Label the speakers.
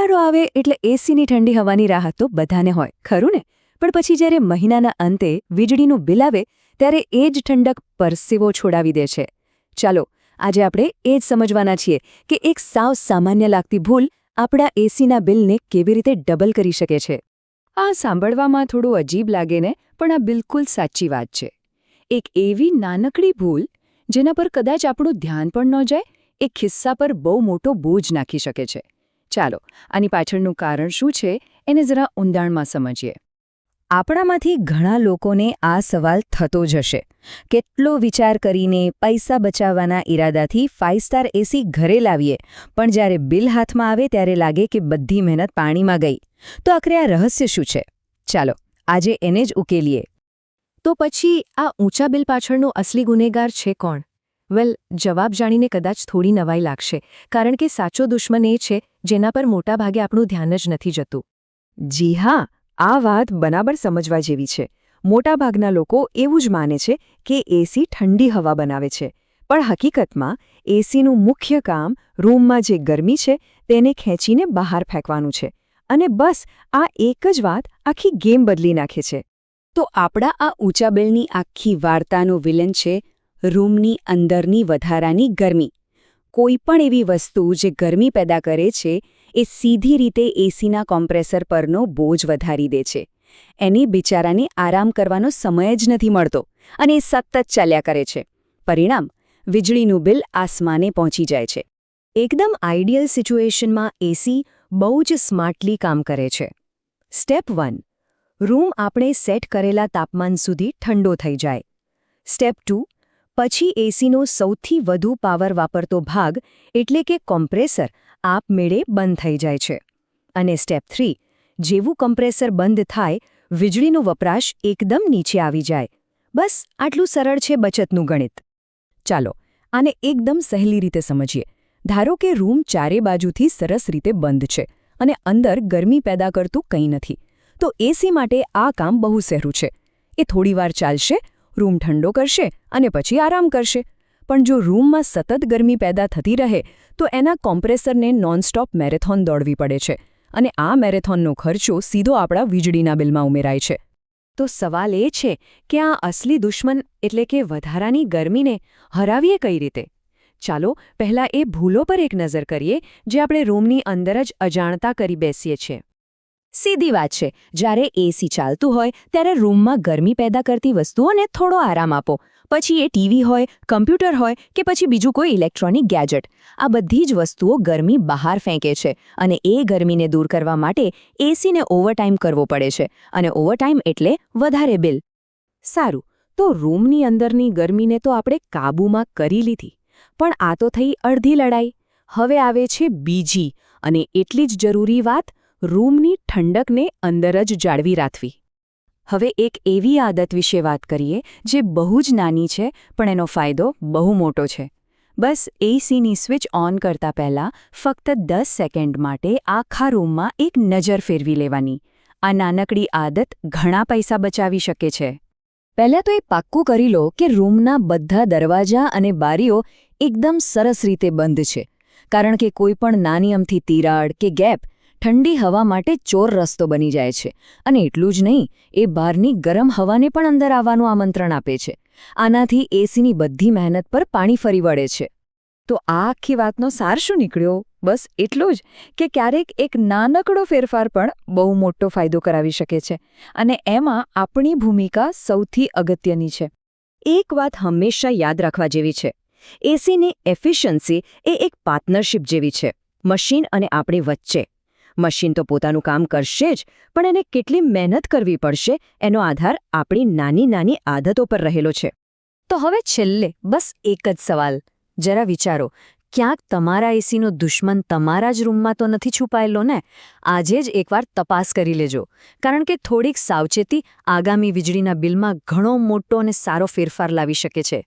Speaker 1: ઉનાળો આવે એટલે એસીની ઠંડી હવાની રાહત તો બધાને હોય, ખરું ને? પણ પછી જ્યારે મહિનાના અંતે વીજળીનું બિલ આવે ત્યારે એ જ ઠંડક પરસેવો છોડાવી દે છે. ચાલો, આજે આપણે એ જ સમજવાના છીએ કે એક સાવ સામાન્ય લાગતી ભૂલ આપણા એસીના બિલને કેવી રીતે ડબલ કરી શકે છે. આ સાંભળવામાં થોડું અજીબ લાગે ને, પણ આ બિલકુલ સાચી વાત છે. એક એવી નાનકડી ભૂલ જેના પર કદાચ આપણું ધ્યાન પણ ન જાય, એ ખિસ્સા પર બહુ મોટો બોજ નાખી શકે છે. ચાલો, આની પાછળનું કારણ શું છે એને જરા ઊંડાણમાં સમજીએ. આપણામાંથી ઘણા લોકોને આ સવાલ થતો જ હશે. કેટલો વિચાર કરીને પૈસા બચાવવાના ઈરાદાથી 5 સ્ટાર એસી ઘરે લાવીએ, પણ જ્યારે બિલ હાથમાં આવે ત્યારે લાગે કે બધી મહેનત પાણીમાં ગઈ. તો આખરે આ રહસ્ય શું છે? ચાલો, આજે એને જ ઉકેલીએ. તો પછી આ ઊંચા બિલ પાછળનો અસલી ગુનેગાર છે કોણ? વેલ, જવાબ જાણીને કદાચ થોડી નવાઈ લાગશે, કારણ કે સાચો દુશ્મન એ છે જેના પર મોટાભાગે આપણું ધ્યાન જ નથી જતું. જી હા, આ વાત બરાબર સમજવા જેવી છે. મોટાભાગના લોકો એવું જ માને છે કે એસી ઠંડી હવા બનાવે છે, પણ હકીકતમાં એસીનું મુખ્ય કામ રૂમમાં જે ગરમી છે તેને ખેંચીને બહાર ફેંકવાનું છે. અને બસ આ એક જ વાત આખી ગેમ બદલી નાખે છે. તો આપણા આ ઊંચા બિલની આખી વાર્તાનો વિલન છે રૂમની અંદરની વધારાની ગરમી. કોઈ પણ એવી વસ્તુ જે ગરમી પેદા કરે છે એ સીધી રીતે એસીના કોમ્પ્રેસર પરનો બોજ વધારી દે છે. એને બિચારાને આરામ કરવાનો સમય જ નથી મળતો અને એ સતત ચાલ્યા કરે છે. પરિણામ, વીજળીનું બિલ આસમાને પહોંચી જાય છે. એકદમ આઇડિયલ સિચ્યુએશનમાં એસી બહુ જ સ્માર્ટલી કામ કરે છે. સ્ટેપ 1. રૂમ આપણે સેટ કરેલા તાપમાન સુધી ઠંડો થઈ જાય. સ્ટેપ 2. પછી એસીનો સૌથી વધુ પાવર વાપરતો ભાગ એટલે કે કોમ્પ્રેસર આપમેળે બંધ થઈ જાય છે. અને સ્ટેપ 3. જેવું કોમ્પ્રેસર બંધ થાય, વીજળીનો વપરાશ એકદમ નીચે આવી જાય. બસ આટલું સરળ છે બચતનું ગણિત. ચાલો, આને એકદમ સહેલી રીતે સમજીએ. ધારો કે રૂમ ચારે બાજુથી સરસ રીતે બંધ છે અને અંદર ગરમી પેદા કરતું કંઈ નથી. તો એસી માટે આ કામ બહુ સહેલું છે. એ થોડીવાર ચાલશે, રૂમ ઠંડો કરશે અને પછી આરામ કરશે. પણ જો રૂમમાં સતત ગરમી પેદા થતી રહે તો એના કોમ્પ્રેસરને નોનસ્ટોપ મેરેથોન દોડવી પડે છે અને આ મેરેથોનનો ખર્ચો સીધો આપણા વીજળીના બિલમાં ઉમેરાય છે. તો સવાલ એ છે કે આ અસલી દુશ્મન એટલે કે વધારાની ગરમીને હરાવીએ કઈ રીતે? ચાલો, પહેલાં એ ભૂલો પર એક નજર કરીએ જે આપણે રૂમની અંદર જ અજાણતા કરી બેસીએ છીએ. સીધી વાત છે, જ્યારે એસી ચાલતું હોય ત્યારે રૂમમાં ગરમી પેદા કરતી વસ્તુઓને થોડો આરામ આપો. પછી એ ટીવી હોય, કમ્પ્યુટર હોય કે પછી બીજું કોઈ ઇલેક્ટ્રોનિક ગેજેટ, આ બધી જ વસ્તુઓ ગરમી બહાર ફેંકે છે અને એ ગરમીને દૂર કરવા માટે એસીને ઓવરટાઇમ કરવો પડે છે. અને ઓવરટાઇમ એટલે વધારે બિલ. સારું, તો રૂમની અંદરની ગરમીને તો આપણે કાબૂમાં કરી લીધી, પણ આ તો થઈ અડધી લડાઈ. હવે આવે છે બીજી અને એટલી જ જરૂરી વાત, રૂમની ઠંડકને અંદર જ જાળવી રાખવી. હવે એક એવી આદત વિશે વાત કરીએ જે બહુ જ નાની છે પણ એનો ફાયદો બહુ મોટો છે. બસ એસીની સ્વિચ ઓન કરતા પહેલાં ફક્ત 10 સેકન્ડ માટે આખા રૂમમાં એક નજર ફેરવી લેવાની. આ નાનકડી આદત ઘણા પૈસા બચાવી શકે છે. પહેલાં તો એ પાક્કું કરી લો કે રૂમના બધા દરવાજા અને બારીઓ એકદમ સરસ રીતે બંધ છે, કારણ કે કોઈ પણ નાની અમથી તિરાડ કે ગેપ ઠંડી હવા માટે ચોર રસ્તો બની જાય છે. અને એટલું જ નહીં, એ બહારની ગરમ હવાને પણ અંદર આવવાનું આમંત્રણ આપે છે. આનાથી એસીની બધી મહેનત પર પાણી ફરી વળે છે. તો આ આખી વાતનો સાર શું નીકળ્યો? બસ એટલો જ કે ક્યારેક એક નાનકડો ફેરફાર પણ બહુ મોટો ફાયદો કરાવી શકે છે. અને એમાં આપણી ભૂમિકા સૌથી અગત્યની છે. એક વાત હંમેશા યાદ રાખવા જેવી છે. એસીની એફિશિયન્સી એ એક પાર્ટનરશિપ જેવી છે, મશીન અને આપણી વચ્ચે. મશીન તો પોતાનું કામ કરશે જ, પણ એને કેટલી મહેનત કરવી પડશે એનો આધાર આપણી નાની નાની આદતો પર રહેલો છે. તો હવે છેલ્લે બસ એક જ સવાલ. જરા વિચારો, ક્યાંક તમારા એસીનો દુશ્મન તમારા જ રૂમમાં તો નથી છુપાયેલો ને? આજે જ એકવાર તપાસ કરી લેજો, કારણ કે થોડીક સાવચેતી આગામી વીજળીના બિલમાં ઘણો મોટો અને સારો ફેરફાર લાવી શકે છે.